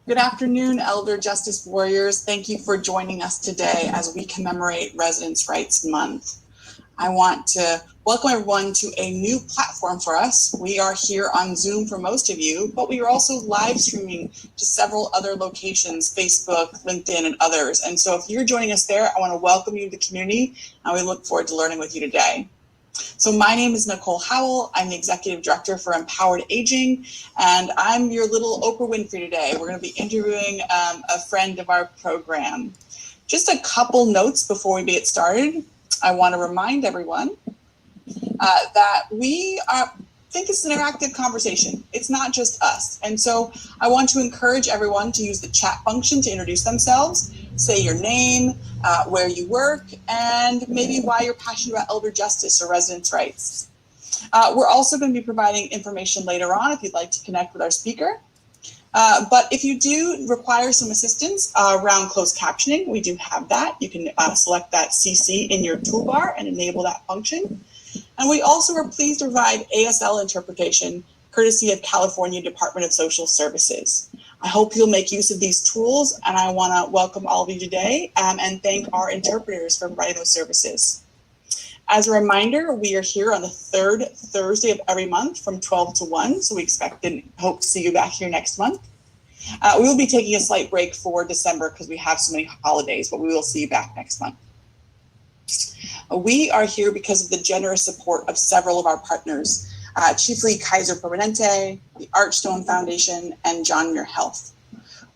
Good afternoon, Elder Justice Warriors. Thank you for joining us today as we commemorate Residents' Rights Month. I want to welcome everyone to a new platform for us. We are here on Zoom for most of you, but we are also live streaming to several other locations, Facebook, LinkedIn, and others. And so if you're joining us there, I want to welcome you to the community, and we look forward to learning with you today. So my name is Nicole Howell. I'm the Executive Director for Empowered Aging, and I'm your little Oprah Winfrey today. We're going to be interviewing a friend of our program. Just a couple notes before we get started. I want to remind everyone that we think it's an interactive conversation. It's not just us. And so I want to encourage everyone to use the chat function to introduce themselves, say your name, where you work, and maybe why you're passionate about elder justice or residents' rights. We're also going to be providing information later on if you'd like to connect with our speaker. But if you do require some assistance around closed captioning, we do have that. You can select that CC in your toolbar and enable that function. And we also are pleased to provide ASL interpretation, courtesy of California Department of Social Services. I hope you'll make use of these tools, and I want to welcome all of you today and thank our interpreters for providing those services. As a reminder, we are here on the third Thursday of every month from 12 to 1, so we expect and hope to see you back here next month. We will be taking a slight break for December because we have so many holidays, but we will see you back next month. We are here because of the generous support of several of our partners, chiefly Kaiser Permanente, the Archstone Foundation, and John Muir Health.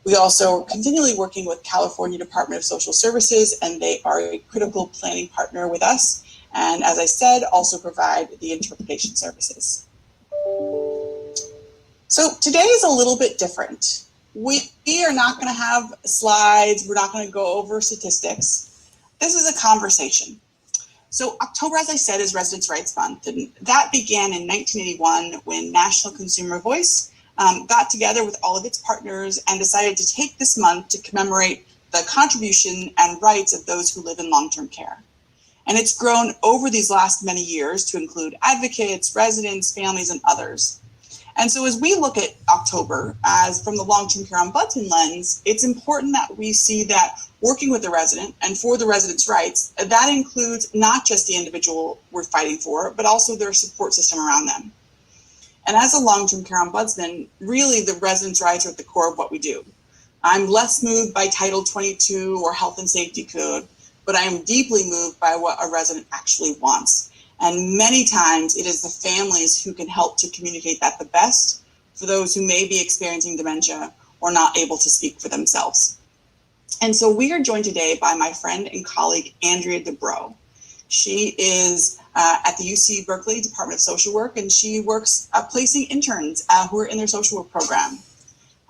We also are continually working with California Department of Social Services, and they are a critical planning partner with us. And as I said, also provide the interpretation services. So today is a little bit different. We are not going to have slides. We're not going to go over statistics. This is a conversation. So October, as I said, is Residents' Rights Month, and that began in 1981 when National Consumer Voice got together with all of its partners and decided to take this month to commemorate the contribution and rights of those who live in long-term care. And it's grown over these last many years to include advocates, residents, families, and others. And so as we look at October as from the long-term care ombudsman lens, it's important that we see that working with the resident and for the resident's rights, that includes not just the individual we're fighting for, but also their support system around them. And as a long-term care ombudsman, really the resident's rights are at the core of what we do. I'm less moved by Title 22 or Health and Safety Code, but I am deeply moved by what a resident actually wants. And many times it is the families who can help to communicate that the best for those who may be experiencing dementia or not able to speak for themselves. And so we are joined today by my friend and colleague, Andrea DuBrow. She is at the UC Berkeley Department of Social Work, and she works placing interns who are in their social work program.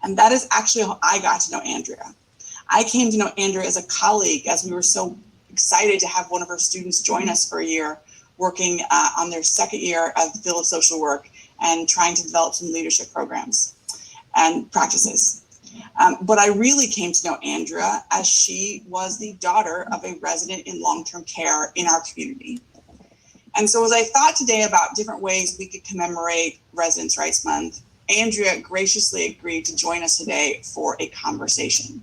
And that is actually how I got to know Andrea. I came to know Andrea as a colleague, as we were so excited to have one of her students join us for a year, working on their second year of the field of social work and trying to develop some leadership programs and practices. But I really came to know Andrea as she was the daughter of a resident in long-term care in our community. And so as I thought today about different ways we could commemorate Residents' Rights Month, Andrea graciously agreed to join us today for a conversation.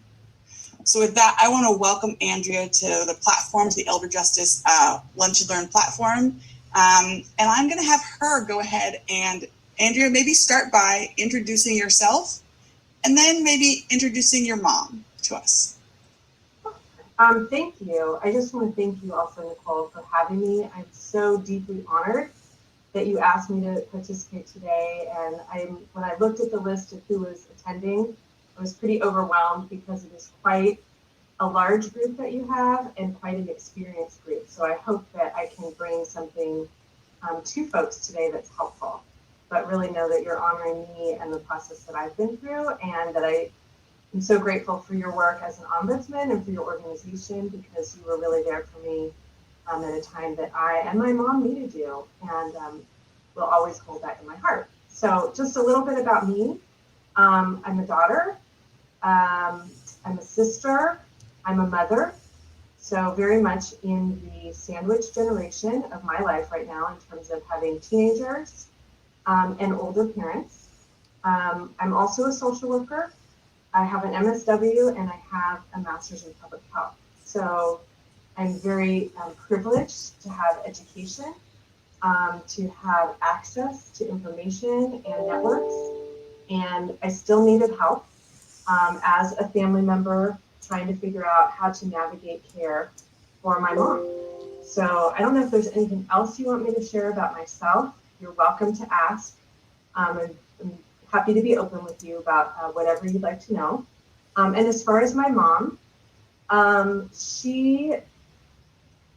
So with that, I want to welcome Andrea to the platform, to the Elder Justice Lunch and Learn platform. And I'm going to have her go ahead and, Andrea, maybe start by introducing yourself and then maybe introducing your mom to us. Thank you. I just want to thank you also, Nicole, for having me. I'm so deeply honored that you asked me to participate today. And when I looked at the list of who was attending, I was pretty overwhelmed because it is quite a large group that you have and quite an experienced group. So I hope that I can bring something to folks today that's helpful, but really know that you're honoring me and the process that I've been through, and that I am so grateful for your work as an ombudsman and for your organization, because you were really there for me at a time that I and my mom needed you, and will always hold that in my heart. So just a little bit about me. I'm a daughter. I'm a sister, I'm a mother, so very much in the sandwich generation of my life right now in terms of having teenagers and older parents. I'm also a social worker. I have an MSW and I have a master's in public health. So I'm very privileged to have education, to have access to information and networks. And I still needed help as a family member trying to figure out how to navigate care for my mom. So I don't know if there's anything else you want me to share about myself. You're welcome to ask. I'm happy to be open with you about whatever you'd like to know. And as far as my mom,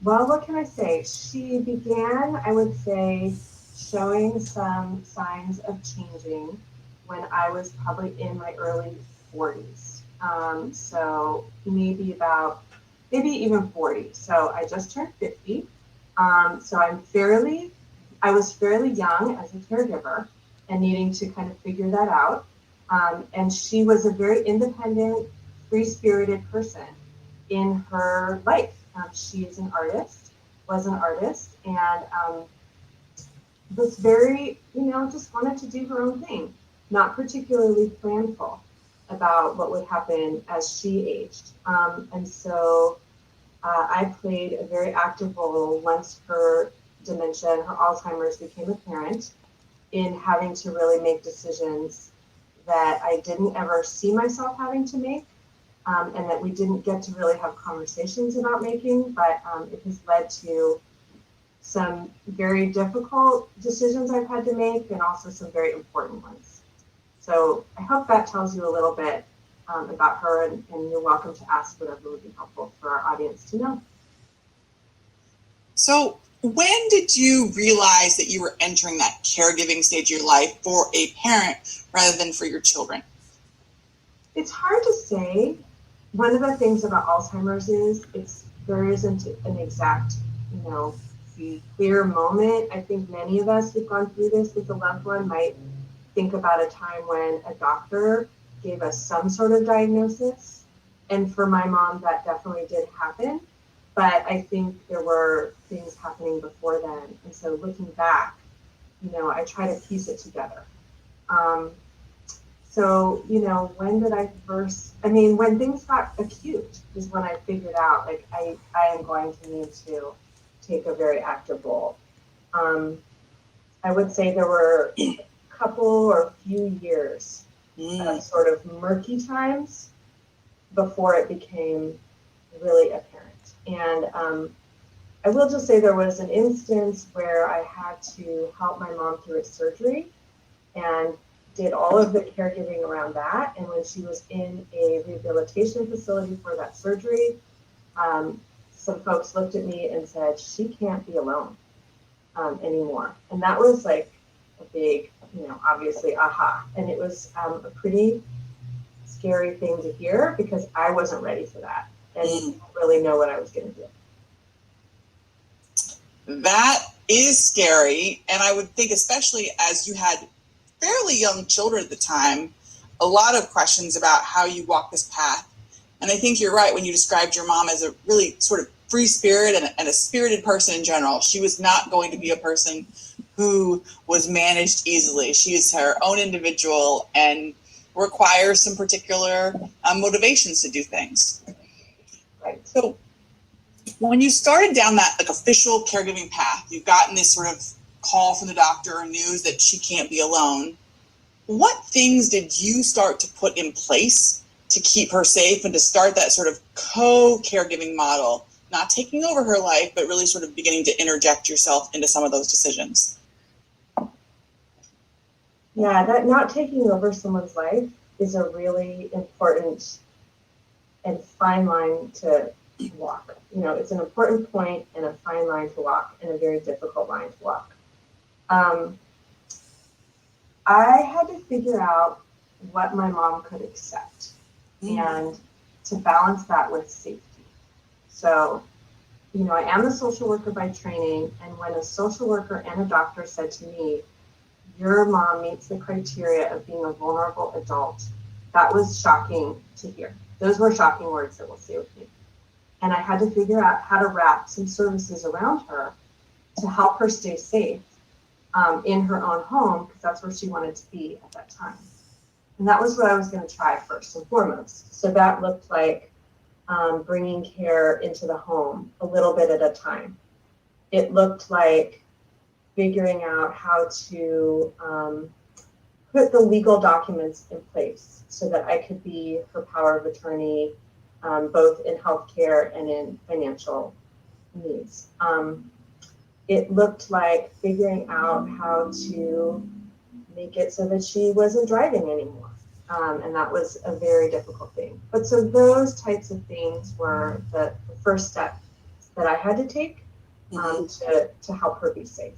well, what can I say? She began, I would say, showing some signs of changing when I was probably in my early 40s. So maybe even 40. So I just turned 50. So I was fairly young as a caregiver and needing to kind of figure that out. And she was a very independent, free-spirited person in her life. She is an artist, was an artist, and was very, just wanted to do her own thing, not particularly planful about what would happen as she aged. And so I played a very active role once her dementia and her Alzheimer's became apparent in having to really make decisions that I didn't ever see myself having to make. And that we didn't get to really have conversations about making, but it has led to some very difficult decisions I've had to make and also some very important ones. So I hope that tells you a little bit about her, and you're welcome to ask whatever would be helpful for our audience to know. So when did you realize that you were entering that caregiving stage of your life for a parent rather than for your children? It's hard to say. One of the things about Alzheimer's is there isn't an exact, clear moment. I think many of us who've gone through this with a loved one might think about a time when a doctor gave us some sort of diagnosis. And for my mom, that definitely did happen. But I think there were things happening before then. And so looking back, I try to piece it together. So, when did when things got acute is when I figured out, like, I am going to need to take a very active role. I would say there were a couple or few years of sort of murky times before it became really apparent. And I will just say there was an instance where I had to help my mom through a surgery and did all of the caregiving around that. And when she was in a rehabilitation facility for that surgery, some folks looked at me and said, she can't be alone anymore. And that was like a big, obviously, aha. And it was a pretty scary thing to hear because I wasn't ready for that and didn't really know what I was going to do. That is scary. And I would think, especially as you had fairly young children at the time, a lot of questions about how you walk this path. And I think you're right when you described your mom as a really sort of free spirit and a spirited person in general. She was not going to be a person who was managed easily. She is her own individual and requires some particular motivations to do things. Right. So when you started down that official caregiving path, you've gotten this sort of call from the doctor or news that she can't be alone. What things did you start to put in place to keep her safe and to start that sort of co-caregiving model, not taking over her life, but really sort of beginning to interject yourself into some of those decisions? Yeah, that not taking over someone's life is a really important and fine line to walk. It's an important point and a fine line to walk and a very difficult line to walk. I had to figure out what my mom could accept and to balance that with safety. So, I am a social worker by training, and when a social worker and a doctor said to me, your mom meets the criteria of being a vulnerable adult, that was shocking to hear. Those were shocking words that will stay with me. And I had to figure out how to wrap some services around her to help her stay safe in her own home, because that's where she wanted to be at that time. And that was what I was going to try first and foremost. So that looked like bringing care into the home a little bit at a time. It looked like figuring out how to put the legal documents in place so that I could be her power of attorney, both in healthcare and in financial needs. It looked like figuring out how to make it so that she wasn't driving anymore. And that was a very difficult thing. But so those types of things were the first step that I had to take to help her be safe.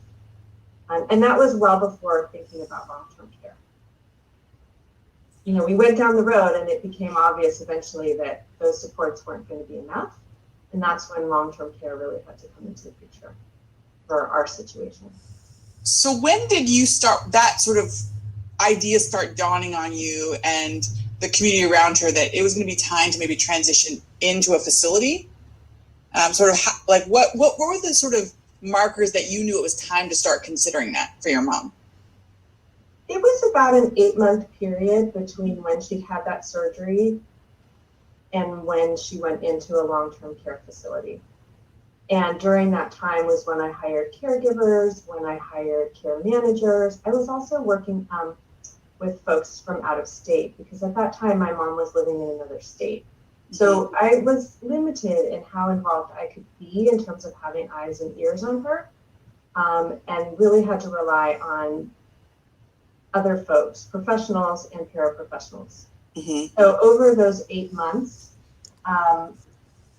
And that was well before thinking about long-term care. You know, we went down the road and it became obvious eventually that those supports weren't going to be enough. And that's when long-term care really had to come into the picture for our situation. So when did you start that sort of idea start dawning on you and the community around her that it was going to be time to maybe transition into a facility? Sort of like what were the sort of markers that you knew it was time to start considering that for your mom? It was about an 8-month period between when she had that surgery and when she went into a long-term care facility. And during that time was when I hired caregivers, when I hired care managers. I was also working with folks from out of state because at that time my mom was living in another state. So I was limited in how involved I could be in terms of having eyes and ears on her, and really had to rely on other folks, professionals and paraprofessionals. So over those 8 months,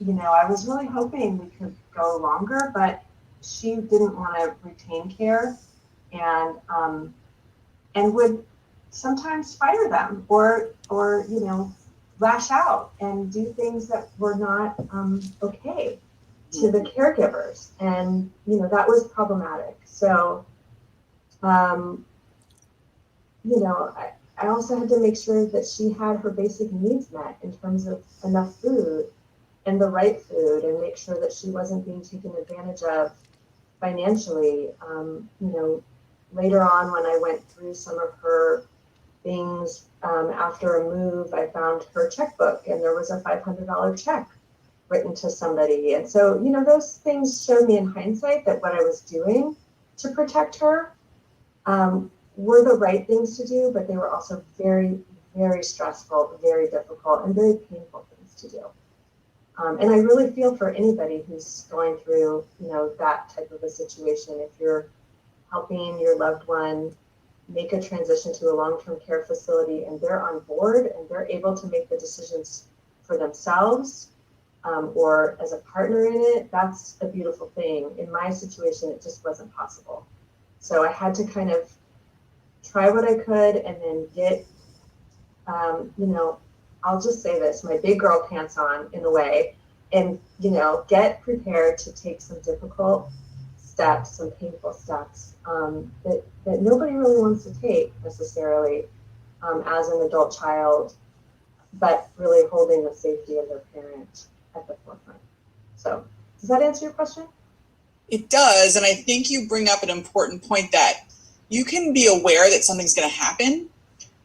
you know, I was really hoping we could go longer, but she didn't want to retain care and would sometimes fire them or you know, lash out and do things that were not okay to the caregivers. And, you know, that was problematic. So, you know, I also had to make sure that she had her basic needs met in terms of enough food and the right food, and make sure that she wasn't being taken advantage of financially. You know, later on when I went through some of her things after a move, I found her checkbook and there was a $500 check written to somebody. And so, you know, those things showed me in hindsight that what I was doing to protect her were the right things to do, but they were also very, very stressful, very difficult, and very painful things to do. And I really feel for anybody who's going through, you know, that type of a situation. If you're helping your loved one make a transition to a long-term care facility and they're on board and they're able to make the decisions for themselves or as a partner in it, that's a beautiful thing. In my situation, it just wasn't possible. So I had to kind of try what I could and then get, you know, I'll just say this, my big girl pants on in a way, and, you know, get prepared to take some difficult steps, some painful steps that nobody really wants to take necessarily as an adult child, but really holding the safety of their parent at the forefront. So does that answer your question? It does. And I think you bring up an important point that you can be aware that something's going to happen,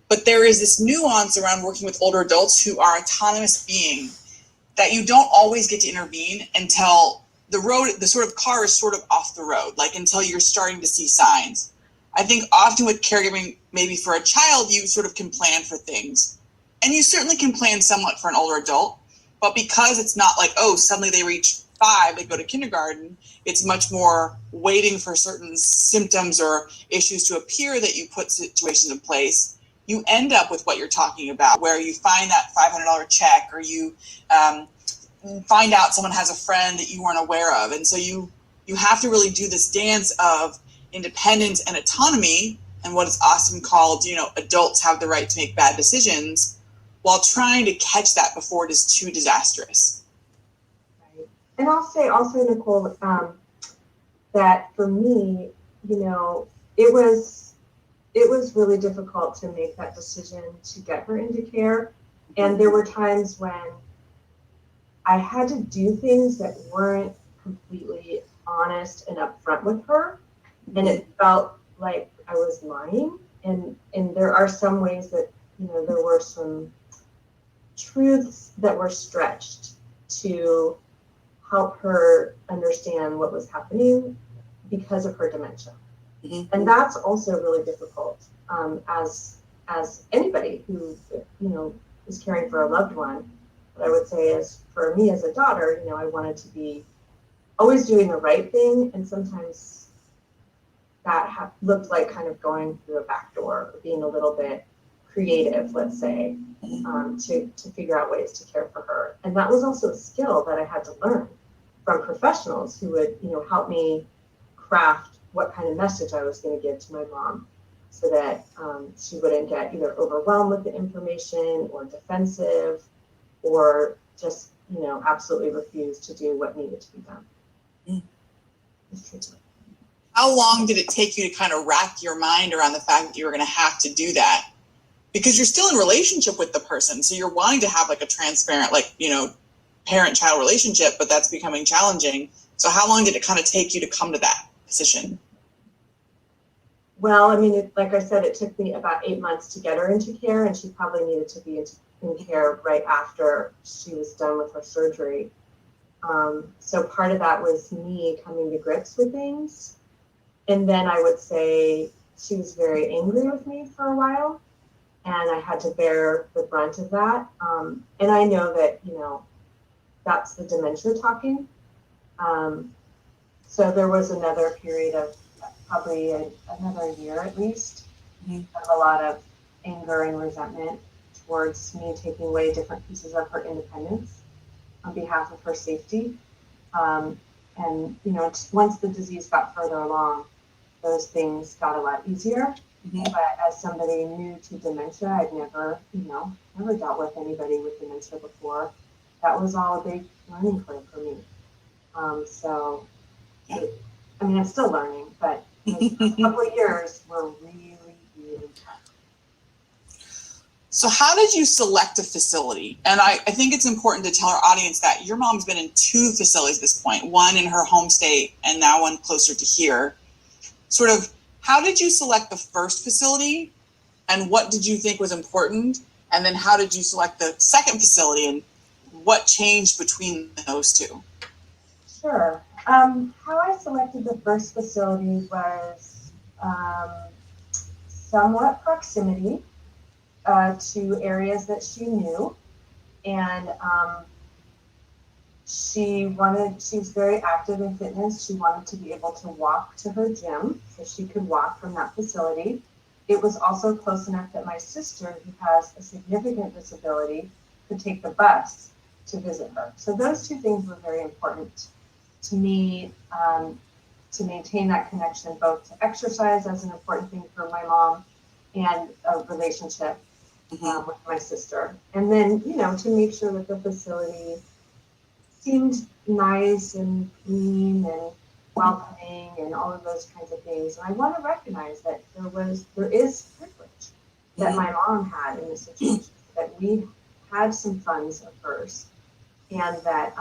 but there is this nuance around working with older adults who are autonomous beings that you don't always get to intervene until the road, the sort of car is sort of off the road, like until you're starting to see signs. I think often with caregiving, maybe for a child, you sort of can plan for things. And you certainly can plan somewhat for an older adult, but because it's not like, oh, suddenly they reach 5, they go to kindergarten, it's much more waiting for certain symptoms or issues to appear that you put situations in place. You end up with what you're talking about, where you find that $500 check, or you find out someone has a friend that you weren't aware of. And so you have to really do this dance of independence and autonomy, and what is often called, you know, adults have the right to make bad decisions, while trying to catch that before it is too disastrous. Right. And I'll say also, Nicole, that for me, you know, it was really difficult to make that decision to get her into care. And there were times when I had to do things that weren't completely honest and upfront with her. And it felt like I was lying. And there are some ways that there were some truths that were stretched to help her understand what was happening because of her dementia. Mm-hmm. And that's also really difficult as anybody who, is caring for a loved one. What I would say is, for me as a daughter, I wanted to be always doing the right thing, and sometimes that looked like kind of going through a back door, or being a little bit creative, let's say, to figure out ways to care for her. And that was also a skill that I had to learn from professionals who would, help me craft what kind of message I was going to give to my mom, so that she wouldn't get either overwhelmed with the information or defensive, or just, absolutely refuse to do what needed to be done. Mm. How long did it take you to kind of wrap your mind around the fact that you were going to have to do that? Because you're still in relationship with the person, so you're wanting to have like a transparent, parent-child relationship, but that's becoming challenging. So how long did it kind of take you to come to that position? Well, like I said, it took me about 8 months to get her into care, and she probably needed to be in care right after she was done with her surgery. So part of that was me coming to grips with things. And then I would say she was very angry with me for a while, and I had to bear the brunt of that. And I know that, that's the dementia talking. So there was another period of probably another year at least, of a lot of anger and resentment towards me taking away different pieces of her independence on behalf of her safety. And, once the disease got further along, those things got a lot easier. Mm-hmm. But as somebody new to dementia, I'd never dealt with anybody with dementia before. That was all a big learning curve for me. I'm still learning, but a couple of years were really, really tough. So how did you select a facility? And I think it's important to tell our audience that your mom's been in 2 facilities at this point, one in her home state and now one closer to here. Sort of, how did you select the first facility, and what did you think was important? And then how did you select the second facility, and what changed between those 2? Sure. How I selected the first facility was somewhat proximity to areas that she knew, and she was very active in fitness. She wanted to be able to walk to her gym, so she could walk from that facility. It was also close enough that my sister, who has a significant disability, could take the bus to visit her. So those 2 things were very important to me, to maintain that connection, both to exercise as an important thing for my mom, and a relationship with my sister. And then, to make sure that the facility seemed nice and clean and welcoming and all of those kinds of things. And I want to recognize that there is privilege that my mom had in this situation, that we had some funds of hers, and that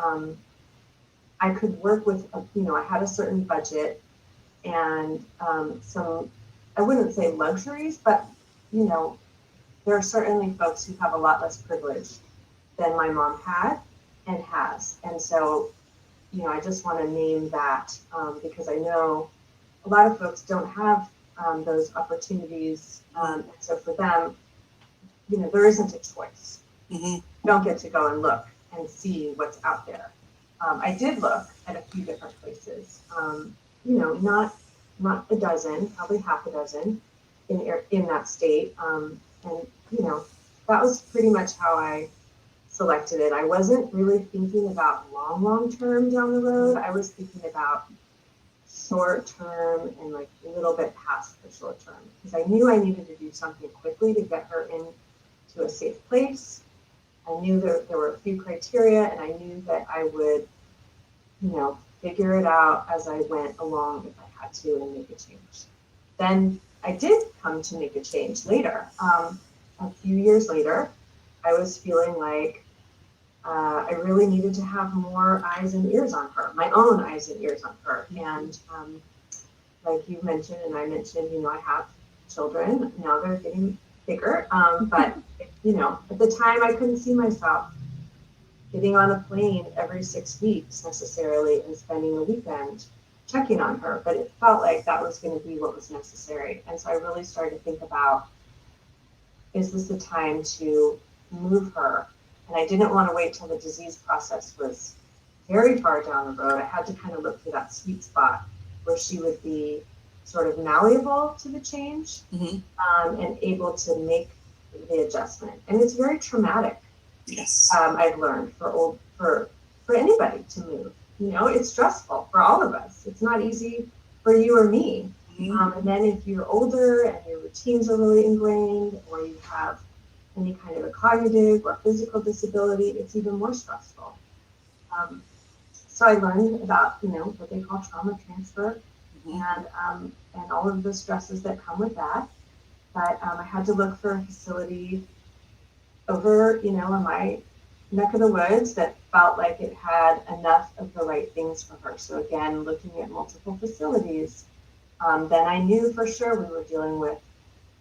I could work with, I had a certain budget and some, I wouldn't say luxuries, but, there are certainly folks who have a lot less privilege than my mom had and has. And so, I just want to name that because I know a lot of folks don't have those opportunities. So for them, there isn't a choice. Mm-hmm. You don't get to go and look and see what's out there. I did look at a few different places, not a dozen, probably half a dozen in that state. And, that was pretty much how I selected it. I wasn't really thinking about long term down the road. I was thinking about short term and a little bit past the short term, because I knew I needed to do something quickly to get her into a safe place. I knew that there were a few criteria, and I knew that I would, figure it out as I went along if I had to, and make a change. Then I did come to make a change later. A few years later, I was feeling like I really needed to have more eyes and ears on her, my own eyes and ears on her. And like you mentioned, and I mentioned, I have children. Now they're getting bigger. But, you know, at the time I couldn't see myself getting on a plane every 6 weeks necessarily and spending a weekend checking on her, but it felt like that was going to be what was necessary. And so I really started to think about, is this the time to move her? And I didn't want to wait till the disease process was very far down the road. I had to kind of look for that sweet spot where she would be sort of malleable to the change, and able to make the adjustment. And it's very traumatic. Yes. I've learned for anybody to move. You know, it's stressful for all of us. It's not easy for you or me. And then if you're older and your routines are really ingrained, or you have any kind of a cognitive or physical disability, it's even more stressful. So I learned about, you know, what they call trauma transfer, and all of the stresses that come with that. But I had to look for a facility over, you know, in my neck of the woods that felt like it had enough of the right things for her. So again, looking at multiple facilities, then I knew for sure we were dealing with,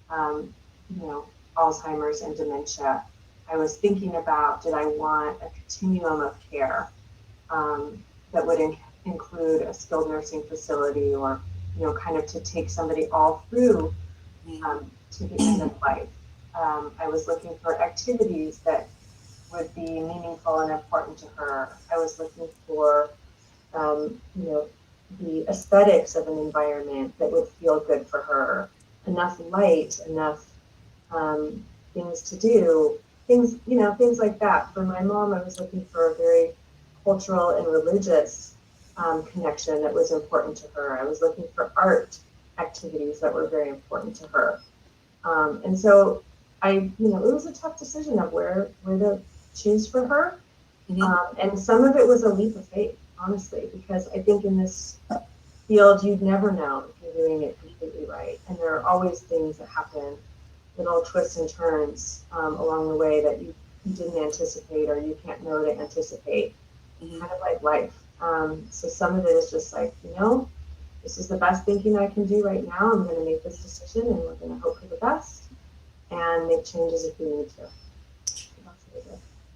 you know, Alzheimer's and dementia. I was thinking about, did I want a continuum of care that would include a skilled nursing facility, or, you know, kind of to take somebody all through to the end of life. I was looking for activities that would be meaningful and important to her. I was looking for, you know, the aesthetics of an environment that would feel good for her, enough light, enough things to do, things, you know, things like that. For my mom, I was looking for a very cultural and religious connection that was important to her. I was looking for art activities that were very important to her. And so you know, it was a tough decision of where to choose for her. And some of it was a leap of faith, honestly, because I think in this field, you'd never know if you're doing it completely right. And there are always things that happen, little twists and turns along the way that you didn't anticipate, or you can't know to anticipate, kind of like life. So some of it is just like, you know, this is the best thinking I can do right now. I'm going to make this decision, and we're going to hope for the best and make changes if we need to.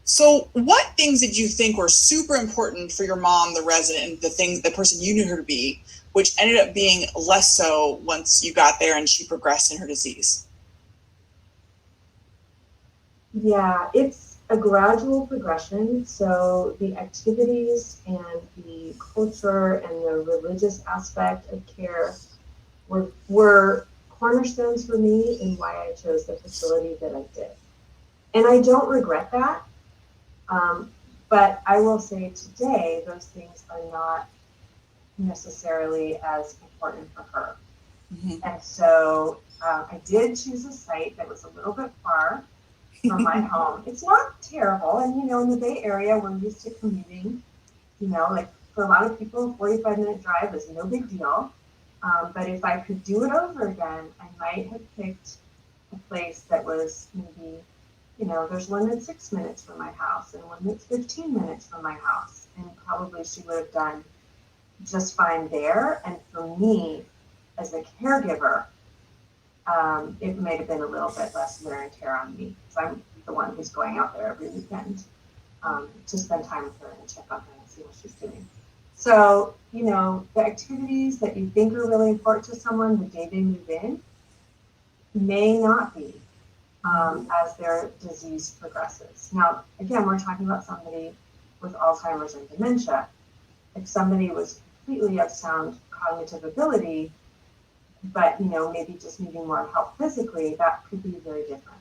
So what things did you think were super important for your mom, the resident, the person you knew her to be, which ended up being less so once you got there and she progressed in her disease? Yeah, it's a gradual progression. So the activities and the culture and the religious aspect of care were cornerstones for me in why I chose the facility that I did. And I don't regret that. But I will say today, those things are not necessarily as important for her. And so I did choose a site that was a little bit far from my home. It's not terrible. And, you know, in the Bay Area, we're used to commuting. You know, like for a lot of people, a 45-minute drive is no big deal. But if I could do it over again, I might have picked a place that was maybe, you know, there's one that's 6 minutes from my house and one that's 15 minutes from my house. And probably she would have done just fine there. And for me, as a caregiver, it might have been a little bit less wear and tear on me, because I'm the one who's going out there every weekend to spend time with her and check on her and see what she's doing. So, you know, the activities that you think are really important to someone the day they move in may not be as their disease progresses. Now, again, we're talking about somebody with Alzheimer's and dementia. If somebody was completely of sound cognitive ability, but, you know, maybe just needing more help physically, that could be very different.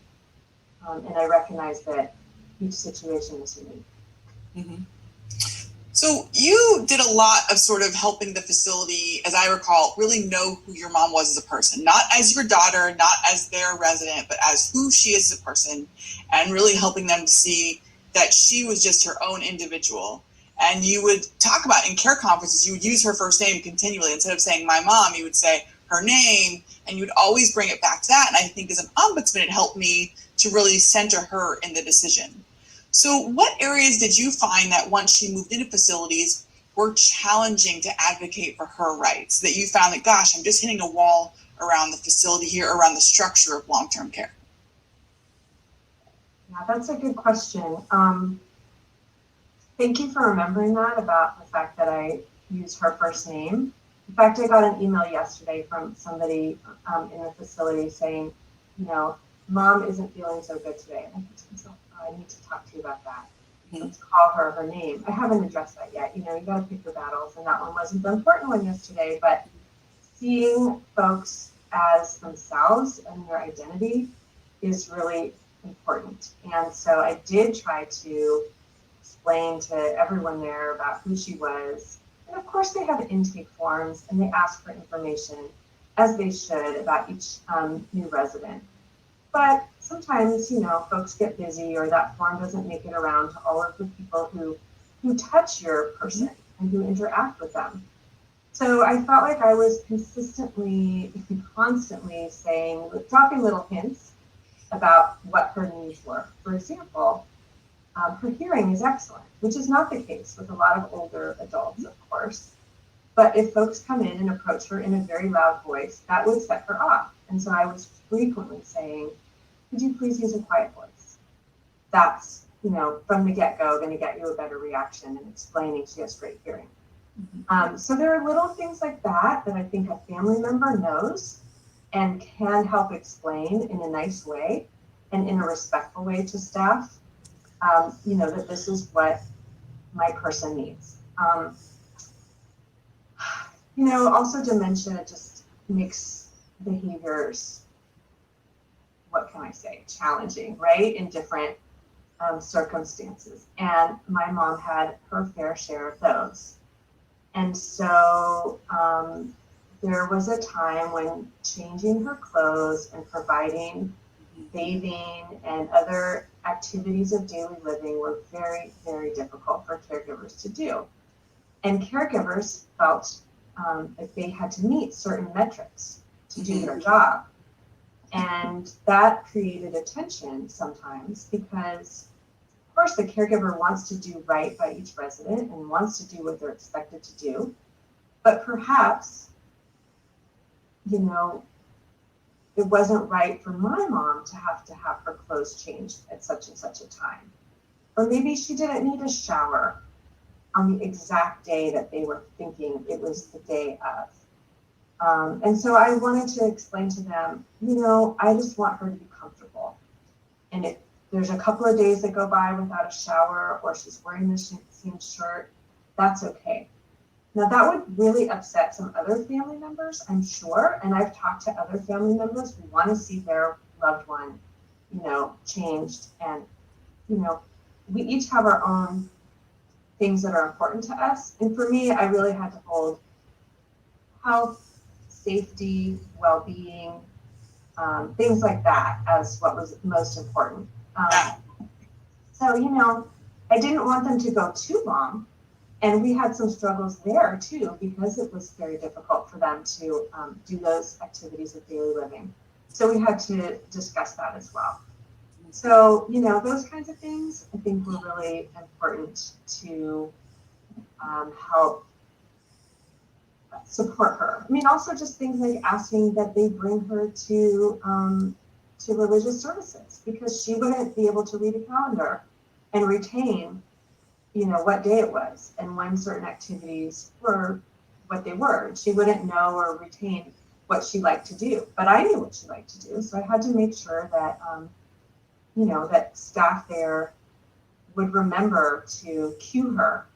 And I recognize that each situation is unique. So you did a lot of sort of helping the facility, as I recall, really know who your mom was as a person, not as your daughter, not as their resident, but as who she is as a person, and really helping them to see that she was just her own individual. And you would talk about in care conferences, you would use her first name continually. Instead of saying my mom, you would say her name, and you would always bring it back to that. And I think as an ombudsman, it helped me to really center her in the decision. So what areas did you find that once she moved into facilities were challenging to advocate for her rights? That you found that, gosh, I'm just hitting a wall around the facility here, around the structure of long-term care? Yeah, that's a good question. Thank you for remembering that about the fact that I use her first name. In fact, I got an email yesterday from somebody in the facility saying, you know, mom isn't feeling so good today. And I thought to myself, oh, I need to talk to you about that. Let's call her name. I haven't addressed that yet. You know, you got to pick your battles, and that one wasn't the important one yesterday. But seeing folks as themselves and their identity is really important. And so I did try to explain to everyone there about who she was. And of course, they have intake forms and they ask for information, as they should, about each new resident. But sometimes, you know, folks get busy or that form doesn't make it around to all of the people who touch your person and who interact with them. So I felt like I was consistently, constantly saying, dropping little hints about what her needs were. For example, her hearing is excellent, which is not the case with a lot of older adults, of course. But if folks come in and approach her in a very loud voice, that would set her off. And so I was frequently saying, could you please use a quiet voice? That's, you know, from the get-go, going to get you a better reaction and explaining she has great hearing. So there are little things like that that I think a family member knows and can help explain in a nice way and in a respectful way to staff, you know, that this is what my person needs. You know, also dementia just makes behaviors, what can I say, challenging, right, in different circumstances. And my mom had her fair share of those. And so there was a time when changing her clothes and providing bathing and other activities of daily living were very, very difficult for caregivers to do. And caregivers felt that they had to meet certain metrics to do their job. And that created a tension sometimes because, of course, the caregiver wants to do right by each resident and wants to do what they're expected to do. But perhaps, you know, it wasn't right for my mom to have her clothes changed at such and such a time. Or maybe she didn't need a shower on the exact day that they were thinking it was the day of. And so I wanted to explain to them, you know, I just want her to be comfortable. And if there's a couple of days that go by without a shower or she's wearing the same shirt, that's okay. Now that would really upset some other family members, I'm sure. And I've talked to other family members who want to see their loved one, you know, changed. And, you know, we each have our own things that are important to us. And for me, I really had to hold health, safety, well-being, things like that as what was most important. So, you know, I didn't want them to go too long. And we had some struggles there too, because it was very difficult for them to do those activities of daily living. So we had to discuss that as well. So, you know, those kinds of things I think were really important to help support her. I mean, also just things like asking that they bring her to religious services, because she wouldn't be able to read a calendar and retain, you know, what day it was and when certain activities were what they were. She wouldn't know or retain what she liked to do, but I knew what she liked to do. So I had to make sure that, you know, that staff there would remember to cue her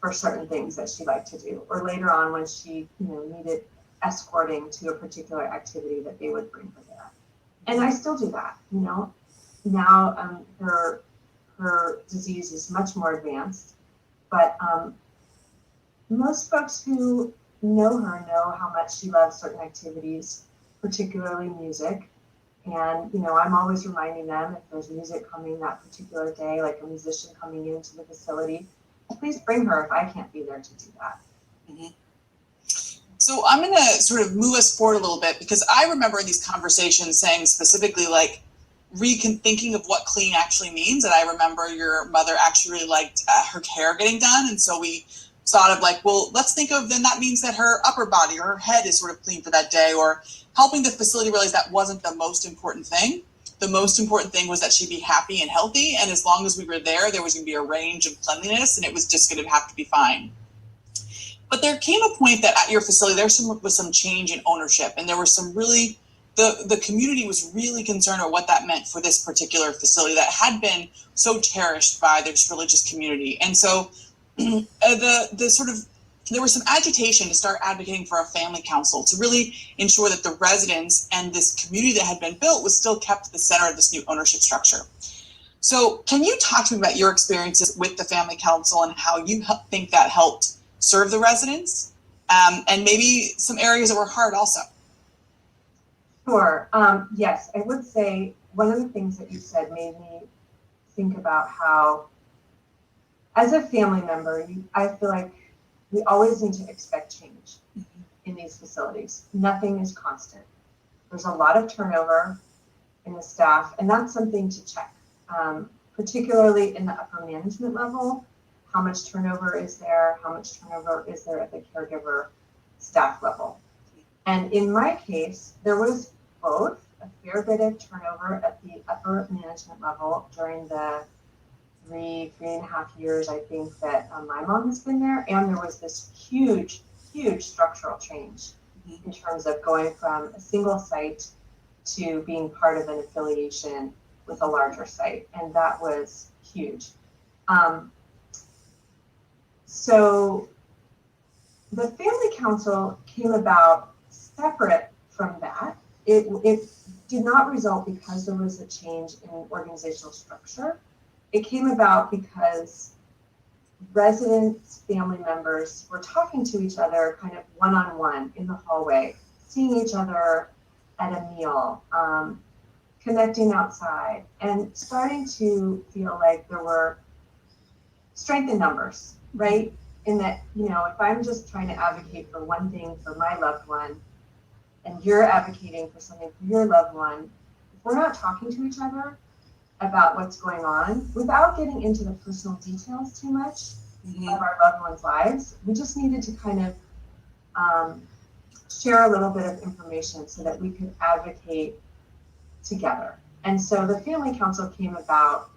for certain things that she liked to do, or later on when she, you know, needed escorting to a particular activity that they would bring her there. And I still do that, you know. Now her disease is much more advanced, but most folks who know her know how much she loves certain activities, particularly music. And, you know, I'm always reminding them if there's music coming that particular day, like a musician coming into the facility, please bring her if I can't be there to do that. Mm-hmm. So I'm going to sort of move us forward a little bit, because I remember in these conversations saying specifically, like, rethinking of what clean actually means. And I remember your mother actually really liked her hair getting done. And so we thought of like, well, let's think of, then that means that her upper body or her head is sort of clean for that day, or helping the facility realize that wasn't the most important thing. The most important thing was that she'd be happy and healthy. And as long as we were there was going to be a range of cleanliness, and it was just going to have to be fine. But there came a point that at your facility, there was some change in ownership, and there was some really, the community was really concerned about what that meant for this particular facility that had been so cherished by this religious community. And so there was some agitation to start advocating for a family council to really ensure that the residents and this community that had been built was still kept at the center of this new ownership structure. So can you talk to me about your experiences with the family council and how you think that helped serve the residents, and maybe some areas that were hard also? Sure. Yes, I would say one of the things that you said made me think about how, as a family member, I feel like we always need to expect change in these facilities. Nothing is constant. There's a lot of turnover in the staff, and that's something to check, particularly in the upper management level. How much turnover is there? How much turnover is there at the caregiver staff level? And in my case, there was both a fair bit of turnover at the upper management level during the three and a half years, I think, that my mom has been there. And there was this huge structural change in terms of going from a single site to being part of an affiliation with a larger site. And that was huge. So the family council came about separate from that. It did not result because there was a change in organizational structure. It came about because residents, family members were talking to each other kind of one-on-one in the hallway, seeing each other at a meal, connecting outside, and starting to feel like there were strength in numbers, right? In that, if I'm just trying to advocate for one thing for my loved one, and you're advocating for something for your loved one, if we're not talking to each other about what's going on, without getting into the personal details too much of our loved ones' lives, we just needed to kind of share a little bit of information so that we could advocate together. And so the family council came about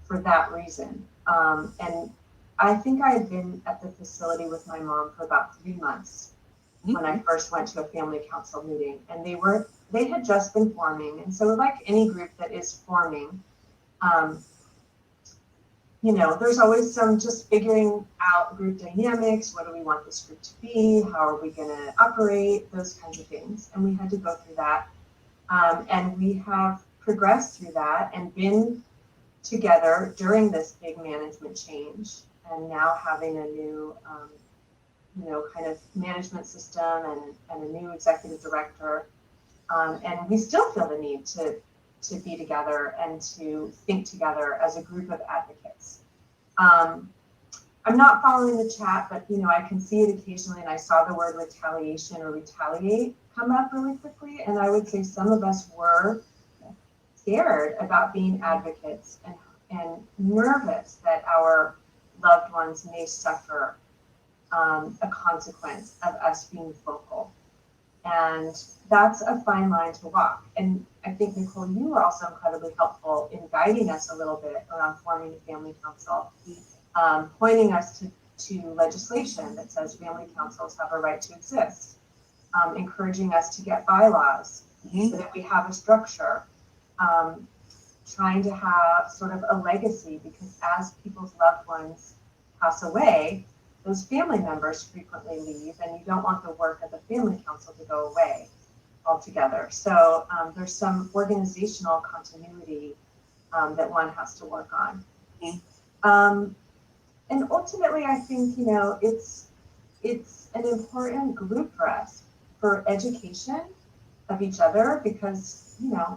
for that reason. And I think I had been at the facility with my mom for about 3 months when I first went to a family council meeting, and they had just been forming. And so like any group that is forming, there's always some just figuring out group dynamics. What do we want this group to be? How are we going to operate? Those kinds of things. And we had to go through that. And we have progressed through that and been together during this big management change, and now having a new, kind of management system and a new executive director. And we still feel the need to be together and to think together as a group of advocates. I'm not following the chat, but I can see it occasionally, and I saw the word retaliation or retaliate come up really quickly. And I would say some of us were scared about being advocates and nervous that our loved ones may suffer a consequence of us being vocal. And that's a fine line to walk. And I think, Nicole, you were also incredibly helpful in guiding us a little bit around forming the family council, pointing us to legislation that says family councils have a right to exist, encouraging us to get bylaws so that we have a structure, trying to have sort of a legacy, because as people's loved ones pass away, those family members frequently leave, and you don't want the work of the family council to go away altogether. So there's some organizational continuity that one has to work on. And ultimately, I think, it's an important group for us for education of each other, because,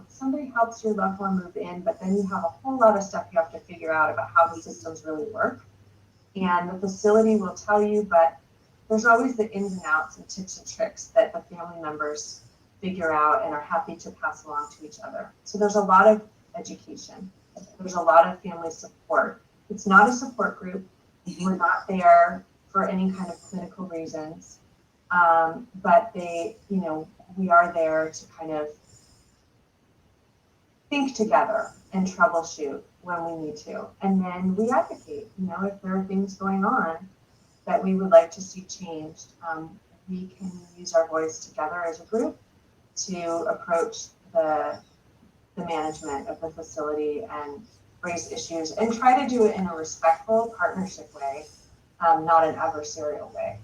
somebody helps your loved one move in, but then you have a whole lot of stuff you have to figure out about how the systems really work. And the facility will tell you, but there's always the ins and outs and tips and tricks that the family members figure out and are happy to pass along to each other. So there's a lot of education. There's a lot of family support. It's not a support group. We're not there for any kind of clinical reasons. But we are there to kind of think together and troubleshoot when we need to. And then we advocate, if there are things going on that we would like to see changed, we can use our voice together as a group to approach the management of the facility and raise issues and try to do it in a respectful partnership way, not an adversarial way.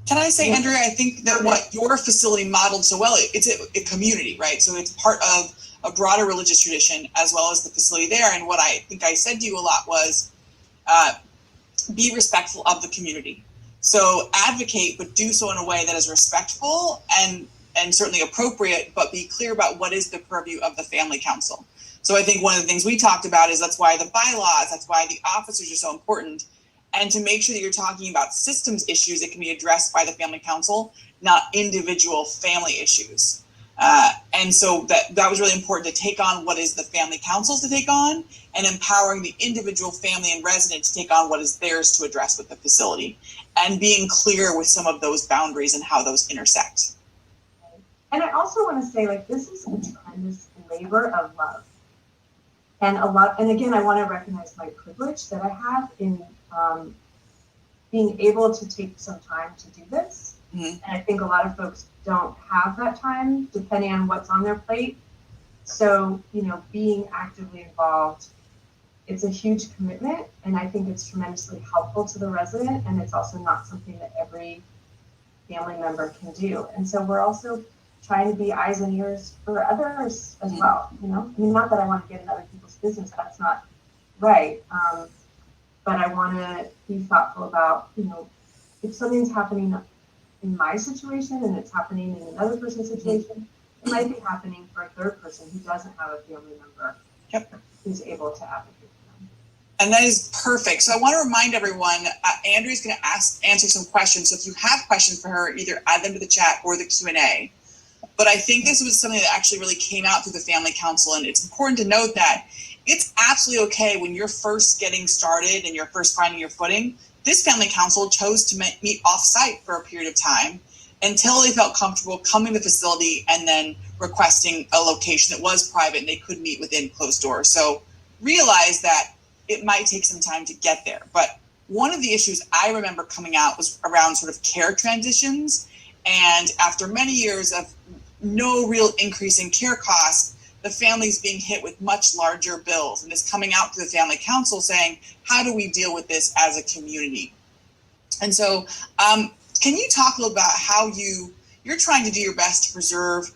Can I say, Andrea, I think that what your facility modeled so well, it's a community, right? So it's part of a broader religious tradition as well as the facility there. And what I think I said to you a lot was be respectful of the community. So advocate, but do so in a way that is respectful and certainly appropriate, but be clear about what is the purview of the family council. So I think one of the things we talked about is that's why the bylaws, that's why the officers are so important. And to make sure that you're talking about systems issues that can be addressed by the family council, not individual family issues. And so that was really important to take on what is the family councils to take on and empowering the individual family and resident to take on what is theirs to address with the facility and being clear with some of those boundaries and how those intersect. And I also want to say, this is a tremendous labor of love. And again, I want to recognize my privilege that I have in being able to take some time to do this. Mm-hmm. And I think a lot of folks don't have that time, depending on what's on their plate. So, being actively involved, it's a huge commitment, and I think it's tremendously helpful to the resident, and it's also not something that every family member can do. And so we're also trying to be eyes and ears for others as well, not that I want to get in other people's business, that's not right. But I want to be thoughtful about, if something's happening in my situation and it's happening in another person's situation, it might be happening for a third person who doesn't have a family member who's able to advocate for them. And that is perfect. So I want to remind everyone, Andrea's going to answer some questions. So if you have questions for her, either add them to the chat or the Q&A. But I think this was something that actually really came out through the family council. And it's important to note that it's absolutely okay when you're first getting started and you're first finding your footing. This family council chose to meet off-site for a period of time until they felt comfortable coming to the facility and then requesting a location that was private and they could meet within closed doors. So realize that it might take some time to get there. But one of the issues I remember coming out was around sort of care transitions. And after many years of no real increase in care costs, the family's being hit with much larger bills, and this coming out to the family council saying, how do we deal with this as a community? And so can you talk a little about how you're trying to do your best to preserve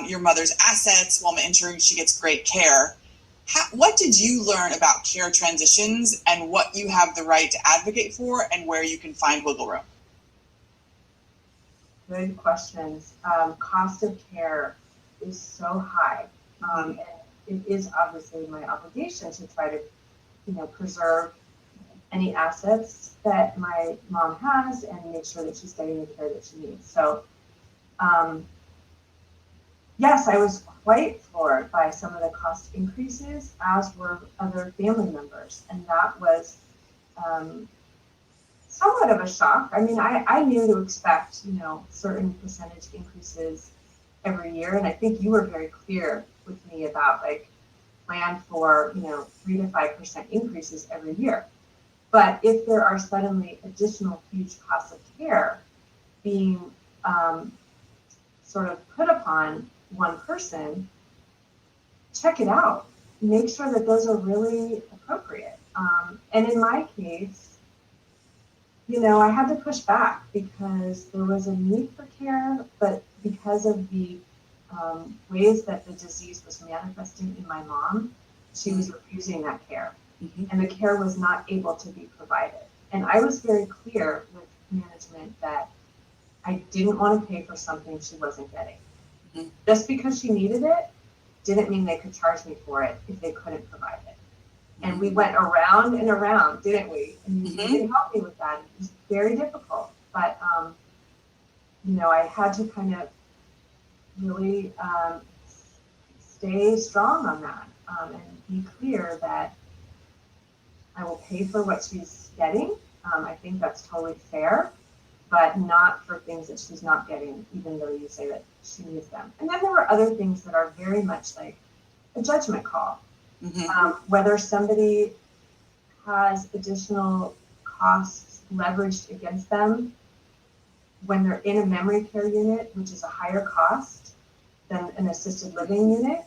your mother's assets while ensuring she gets great care? What did you learn about care transitions and what you have the right to advocate for and where you can find wiggle room? Good questions. Cost of care is so high. And it is obviously my obligation to try to, preserve any assets that my mom has and make sure that she's getting the care that she needs. So, yes, I was quite floored by some of the cost increases, as were other family members. And that was somewhat of a shock. I mean, I knew to expect, certain percentage increases every year. And I think you were very clear with me about plan for, 3 to 5% increases every year. But if there are suddenly additional huge costs of care being sort of put upon one person, check it out. Make sure that those are really appropriate. And in my case, I had to push back because there was a need for care, but because of the ways that the disease was manifesting in my mom, she was refusing that care. Mm-hmm. And the care was not able to be provided. And I was very clear with management that I didn't want to pay for something she wasn't getting. Mm-hmm. Just because she needed it didn't mean they could charge me for it if they couldn't provide it. And we went around and around, didn't we? And you didn't help me with that. It was very difficult. But, I had to kind of really stay strong on that and be clear that I will pay for what she's getting. I think that's totally fair. but not for things that she's not getting, even though you say that she needs them. And then there are other things that are very much like a judgment call. Whether somebody has additional costs leveraged against them when they're in a memory care unit, which is a higher cost than an assisted living unit,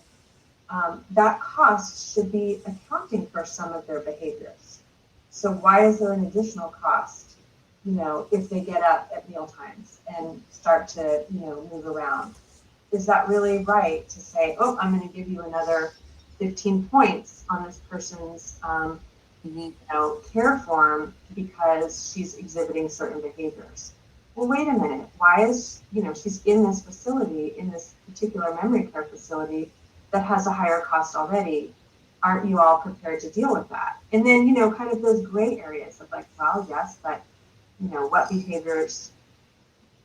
that cost should be accounting for some of their behaviors. So why is there an additional cost, if they get up at meal times and start to, move around? Is that really right to say, oh, I'm going to give you another 15 points on this person's, care form because she's exhibiting certain behaviors? Well, wait a minute. Why is, she's in this facility, in this particular memory care facility that has a higher cost already? Aren't you all prepared to deal with that? And then, kind of those gray areas of like, well, yes, but, what behaviors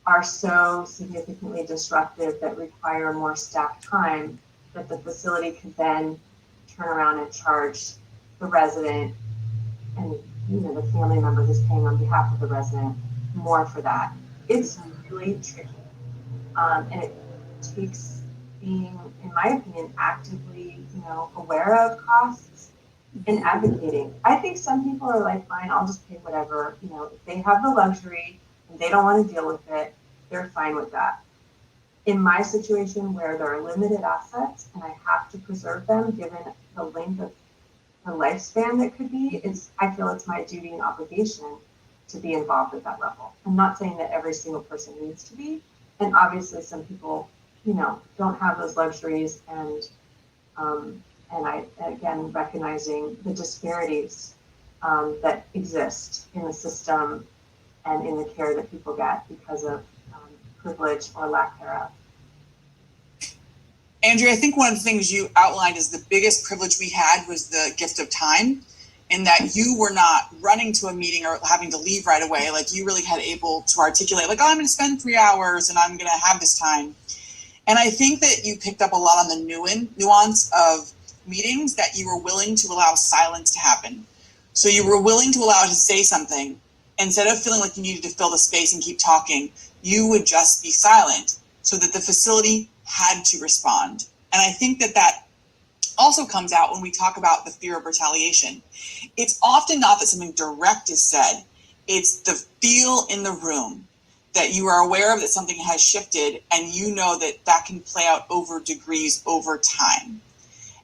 are so significantly disruptive that require more staff time that the facility could then turn around and charge the resident and the family member who's paying on behalf of the resident more for that. It's really tricky, and it takes being, in my opinion, actively aware of costs and advocating. I think some people are like, fine, I'll just pay whatever. If they have the luxury and they don't want to deal with it, they're fine with that. In my situation where there are limited assets and I have to preserve them given the length of the lifespan that could be, I feel it's my duty and obligation to be involved at that level. I'm not saying that every single person needs to be, and obviously some people, don't have those luxuries, and I, again, recognizing the disparities that exist in the system and in the care that people get because of privilege or lack thereof. Andrea, I think one of the things you outlined as the biggest privilege we had was the gift of time, in that you were not running to a meeting or having to leave right away. Like, you really had able to articulate, like, oh, I'm going to spend 3 hours and I'm going to have this time. And I think that you picked up a lot on the nuance of meetings, that you were willing to allow silence to happen. So you were willing to allow it to say something. Instead of feeling like you needed to fill the space and keep talking, you would just be silent so that the facility had to respond. And I think that also comes out when we talk about the fear of retaliation. It's often not that something direct is said, it's the feel in the room that you are aware of that something has shifted, and that can play out over degrees over time.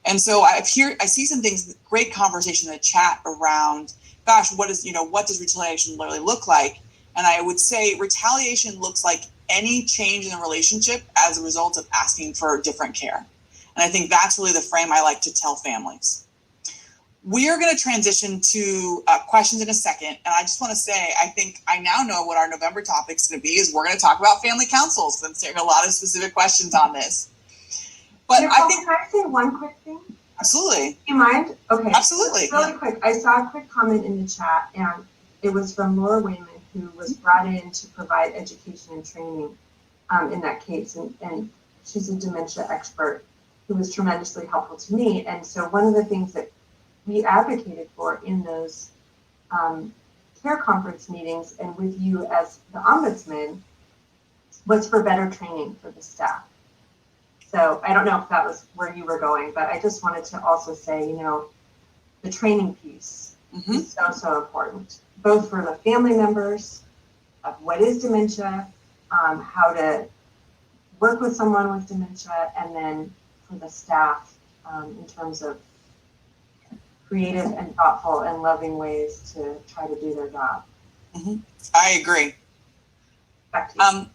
And so I see some things, great conversation in the chat around, gosh, what does retaliation really look like? And I would say retaliation looks like any change in the relationship as a result of asking for different care. And I think that's really the frame I like to tell families. We are going to transition to questions in a second. And I just want to say, I think I now know what our November topic is going to be, is we're going to talk about family councils. I'm seeing a lot of specific questions on this. But Nicole, I think, can I say one quick thing? Absolutely. Do you mind? Okay. Absolutely. Really quick. I saw a quick comment in the chat, and it was from Laura Wayman, who was brought in to provide education and training in that case. And she's a dementia expert who was tremendously helpful to me. And so one of the things that we advocated for in those care conference meetings and with you as the ombudsman was for better training for the staff. So I don't know if that was where you were going, but I just wanted to also say, the training piece is so important, both for the family members of what is dementia, how to work with someone with dementia, and then for the staff in terms of creative and thoughtful and loving ways to try to do their job. I agree. Back to you.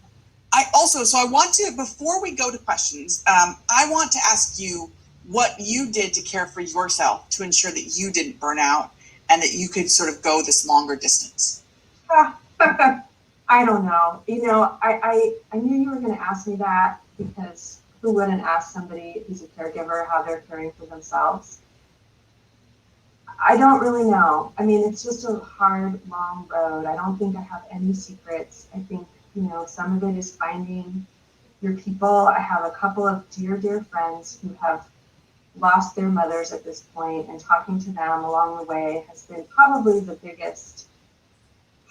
I want to, before we go to questions, I want to ask you what you did to care for yourself to ensure that you didn't burn out and that you could sort of go this longer distance. I don't know. I knew you were going to ask me that, because who wouldn't ask somebody who's a caregiver how they're caring for themselves? I don't really know. I mean, it's just a hard, long road. I don't think I have any secrets. I think, some of it is finding your people. I have a couple of dear, dear friends who have lost their mothers at this point, and talking to them along the way has been probably the biggest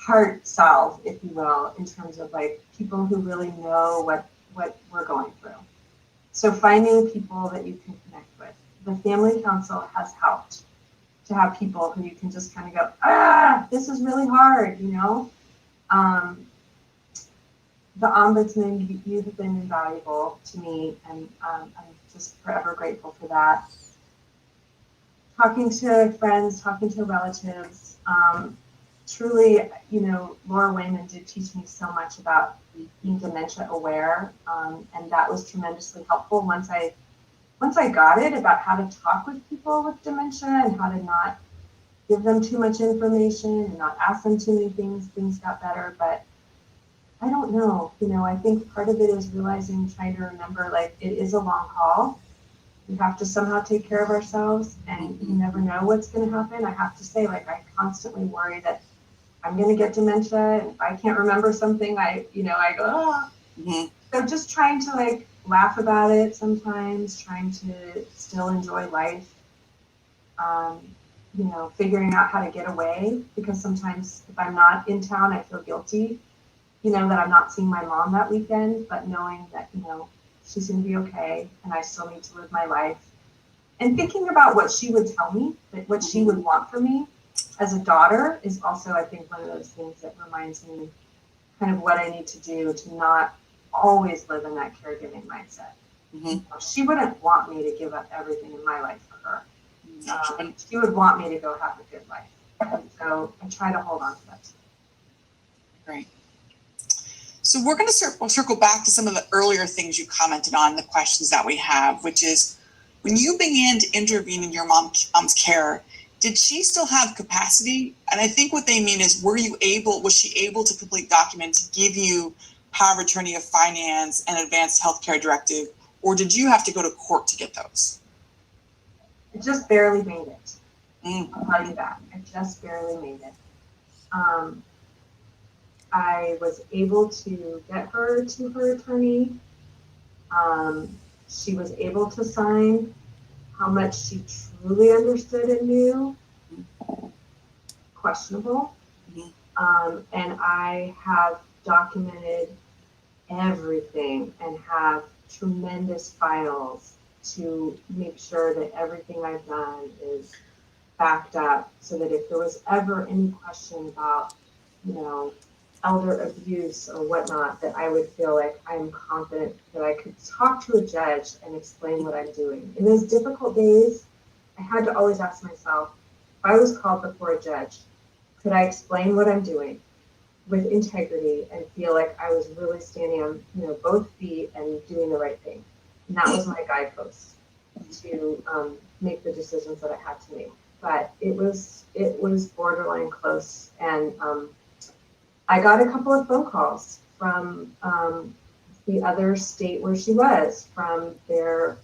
heart salve, if you will, in terms of like people who really know what we're going through. So finding people that you can connect with. The Family Council has helped to have people who you can just kind of go, this is really hard, you know? The Ombudsman, you have been invaluable to me, and I'm just forever grateful for that. Talking to friends, talking to relatives, truly, you know, Laura Wayman did teach me so much about being dementia aware, and that was tremendously helpful once I got it, about how to talk with people with dementia and how to not give them too much information and not ask them too many things got better. But I don't know, you know, I think part of it is realizing, trying to remember, like, it is a long haul. We have to somehow take care of ourselves, and you never know what's going to happen. I have to say, like, I constantly worry that I'm going to get dementia, and if I can't remember something, I go, oh. Mm-hmm. So just trying to, like, laugh about it sometimes, trying to still enjoy life, you know, figuring out how to get away, because sometimes if I'm not in town, I feel guilty, you know, that I'm not seeing my mom that weekend, but knowing that, you know, she's going to be okay, and I still need to live my life. And thinking about what she would tell me, that what she would want for me as a daughter, is also, I think, one of those things that reminds me kind of what I need to do to not always live in that caregiving mindset. Mm-hmm. You know, she wouldn't want me to give up everything in my life for her. She would want me to go have a good life. And so I try to hold on to that. Great. So we're going to circle back to some of the earlier things you commented on, the questions that we have, which is, when you began to intervene in your mom's care, did she still have capacity? And I think what they mean is, was she able to complete documents to give you power of attorney of finance and advanced healthcare directive, or did you have to go to court to get those? I just barely made it. I'll tell you that. I just barely made it. I was able to get her to her attorney. She was able to sign how much she truly understood and knew. Questionable. And I have documented everything and have tremendous files to make sure that everything I've done is backed up, so that if there was ever any question about, you know, elder abuse or whatnot, that I would feel like I'm confident that I could talk to a judge and explain what I'm doing. In those difficult days, I had to always ask myself, if I was called before a judge, could I explain what I'm doing with integrity and feel like I was really standing on, you know, both feet and doing the right thing? And that was my guidepost to make the decisions that I had to make. But it was borderline close, and I got a couple of phone calls from the other state where she was, from their,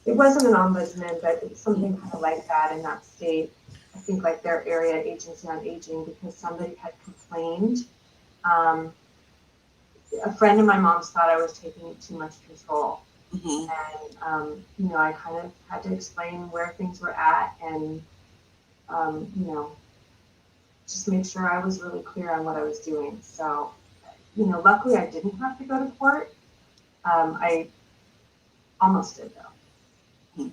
it wasn't an ombudsman, but it was something kind of like that in that state. I think like their area agency on aging, because somebody had complained. A friend of my mom's thought I was taking too much control. And, you know, I kind of had to explain where things were at, and, you know, just make sure I was really clear on what I was doing. So, you know, luckily I didn't have to go to court. I almost did, though.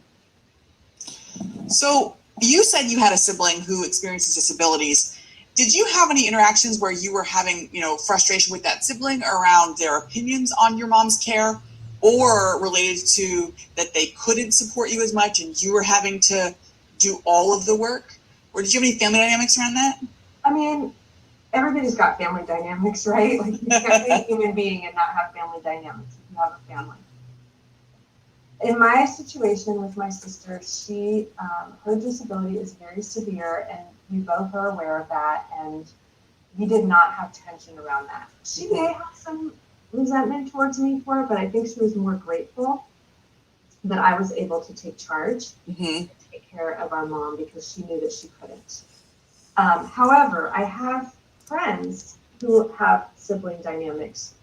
So you said you had a sibling who experiences disabilities. Did you have any interactions where you were having, you know, frustration with that sibling around their opinions on your mom's care, or related to that they couldn't support you as much and you were having to do all of the work? Or did you have any family dynamics around that? I mean, everybody's got family dynamics, right? Like, you can't be a human being and not have family dynamics if you have a family. In my situation with my sister, she, her disability is very severe, and we both are aware of that, and we did not have tension around that. She may have some resentment towards me for it, but I think she was more grateful that I was able to take charge and take care of our mom, because she knew that she couldn't. However, I have friends who have sibling dynamics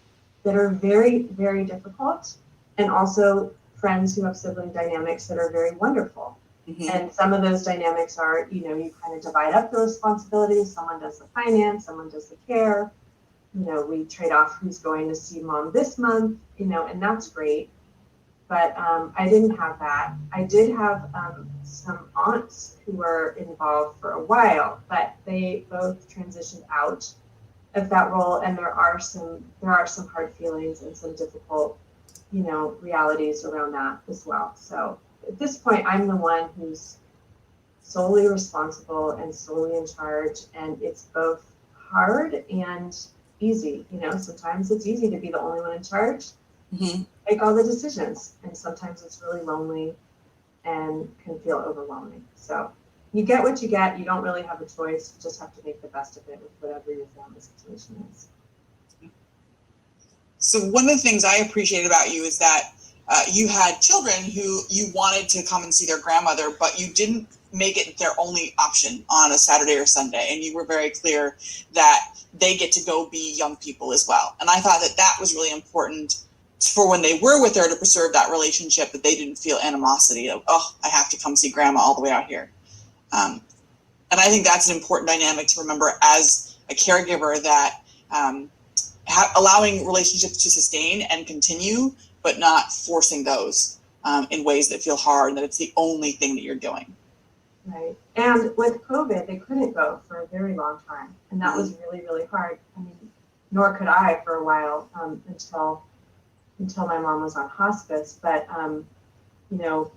that are very, very difficult, and also friends who have sibling dynamics that are very wonderful. Mm-hmm. And some of those dynamics are, you kind of divide up the responsibilities. Someone does the finance, someone does the care. We trade off who's going to see mom this month, and that's great. But I didn't have that. I did have some aunts who were involved for a while, but they both transitioned out of that role, and there are some hard feelings and some difficult, realities around that as well. So at this point, I'm the one who's solely responsible and solely in charge, and it's both hard and easy. Sometimes it's easy to be the only one in charge, Mm-hmm. make all the decisions, and sometimes it's really lonely and can feel overwhelming. So you get what you get. You don't really have a choice. You just have to make the best of it with whatever your family situation is. So one of the things I appreciate about you is that you had children who you wanted to come and see their grandmother, but you didn't make it their only option on a Saturday or Sunday. And you were very clear that they get to go be young people as well. And I thought that was really important for when they were with her, to preserve that relationship, that they didn't feel animosity of, oh, I have to come see grandma all the way out here. And I think that's an important dynamic to remember as a caregiver, that allowing relationships to sustain and continue, but not forcing those in ways that feel hard, and that it's the only thing that you're doing. Right. And with COVID, they couldn't go for a very long time. And that was really, really hard. I mean, nor could I for a while until my mom was on hospice. But,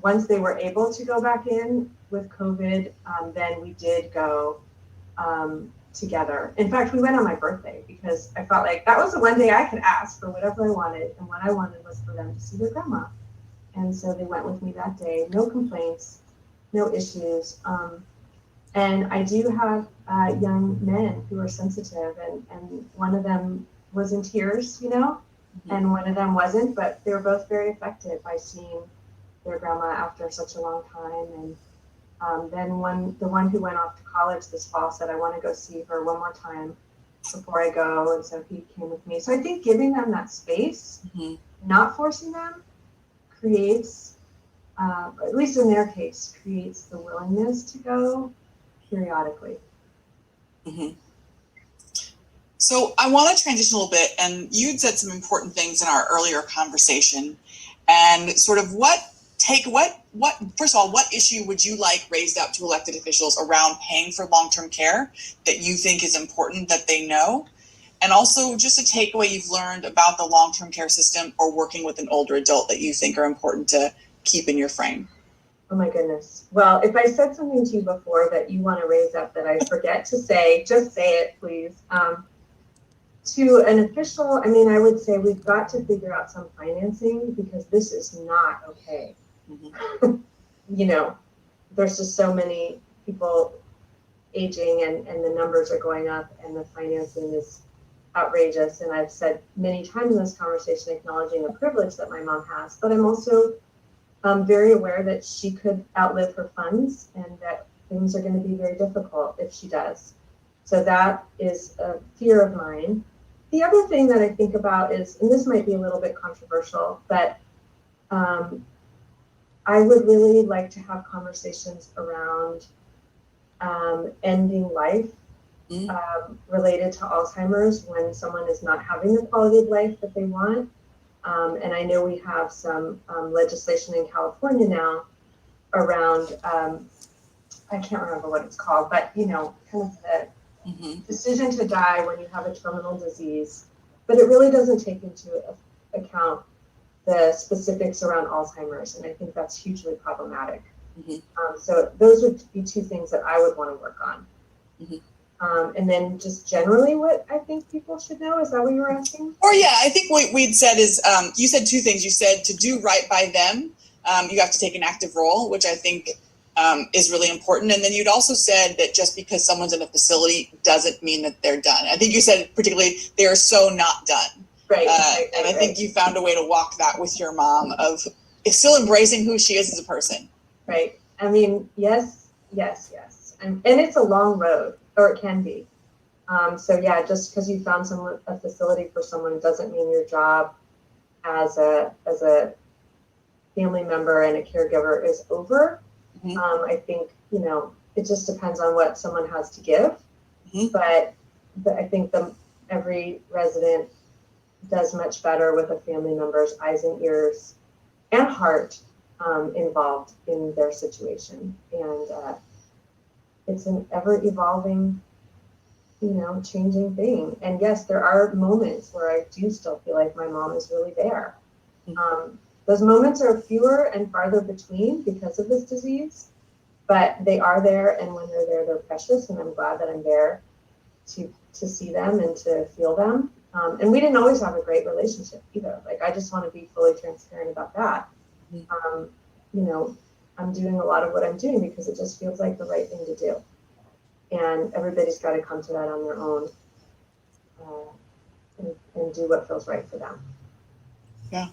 once they were able to go back in with COVID, then we did go together. In fact, we went on my birthday because I felt like that was the one day I could ask for whatever I wanted. And what I wanted was for them to see their grandma. And so they went with me that day. No complaints, no issues. And I do have young men who are sensitive, and one of them was in tears, and one of them wasn't, but they were both very affected by seeing their grandma after such a long time. And then the one who went off to college this fall said, I want to go see her one more time before I go. And so he came with me. So I think giving them that space, not forcing them, creates, at least in their case, creates the willingness to go periodically. Mm-hmm. So I want to transition a little bit, and you'd said some important things in our earlier conversation, and sort of first of all, what issue would you like raised up to elected officials around paying for long-term care that you think is important that they know? And also just a takeaway you've learned about the long-term care system or working with an older adult that you think are important to keep in your frame. Oh my goodness. Well, if I said something to you before that you want to raise up that I forget to say, just say it, please. To an official, I would say we've got to figure out some financing, because this is not okay. There's just so many people aging, and the numbers are going up, and the financing is outrageous. And I've said many times in this conversation, acknowledging the privilege that my mom has, but I'm also very aware that she could outlive her funds, and that things are going to be very difficult if she does. So that is a fear of mine. The other thing that I think about is, and this might be a little bit controversial, but I would really like to have conversations around ending life related to Alzheimer's when someone is not having the quality of life that they want. And I know we have some legislation in California now around, I can't remember what it's called, but kind of the decision to die when you have a terminal disease, but it really doesn't take into account the specifics around Alzheimer's, and I think that's hugely problematic. So those would be two things that I would want to work on. And then just generally what I think people should know, is that what you were asking? Or yeah, I think what we'd said is, you said two things. You said to do right by them, you have to take an active role, which I think is really important. And then you'd also said that just because someone's in a facility doesn't mean that they're done. I think you said particularly they are so not done. Right. And I think you found a way to walk that with your mom of still embracing who she is as a person. Right. Yes. And it's a long road, or it can be. So yeah, just because you found a facility for someone doesn't mean your job as a family member and a caregiver is over. I think, it just depends on what someone has to give. But I think every resident does much better with a family member's eyes and ears and heart involved in their situation. And it's an ever evolving, changing thing. And yes, there are moments where I do still feel like my mom is really there. Those moments are fewer and farther between because of this disease, but they are there. And when they're there, they're precious. And I'm glad that I'm there to see them and to feel them. And we didn't always have a great relationship either. Like, I just want to be fully transparent about that. I'm doing a lot of what I'm doing because it just feels like the right thing to do. And everybody's got to come to that on their own and do what feels right for them. Yeah.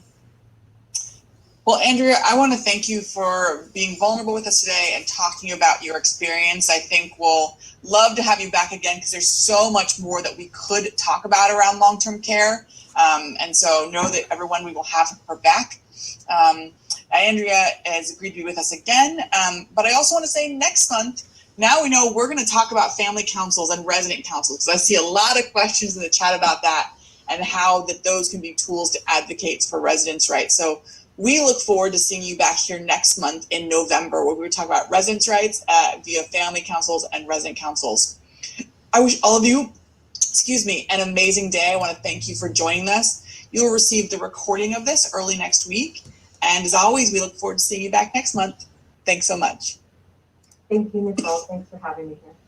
Well, Andrea, I want to thank you for being vulnerable with us today and talking about your experience. I think we'll love to have you back again because there's so much more that we could talk about around long-term care. And so know that everyone, we will have her back. Andrea has agreed to be with us again. But I also want to say next month, now we know we're going to talk about family councils and resident councils, because I see a lot of questions in the chat about that and how that those can be tools to advocate for residents' rights. So we look forward to seeing you back here next month in November, where we talk about residents' rights via family councils and resident councils. I wish all of you, an amazing day. I want to thank you for joining us. You will receive the recording of this early next week. And as always, we look forward to seeing you back next month. Thanks so much. Thank you, Nicole. Thanks for having me here.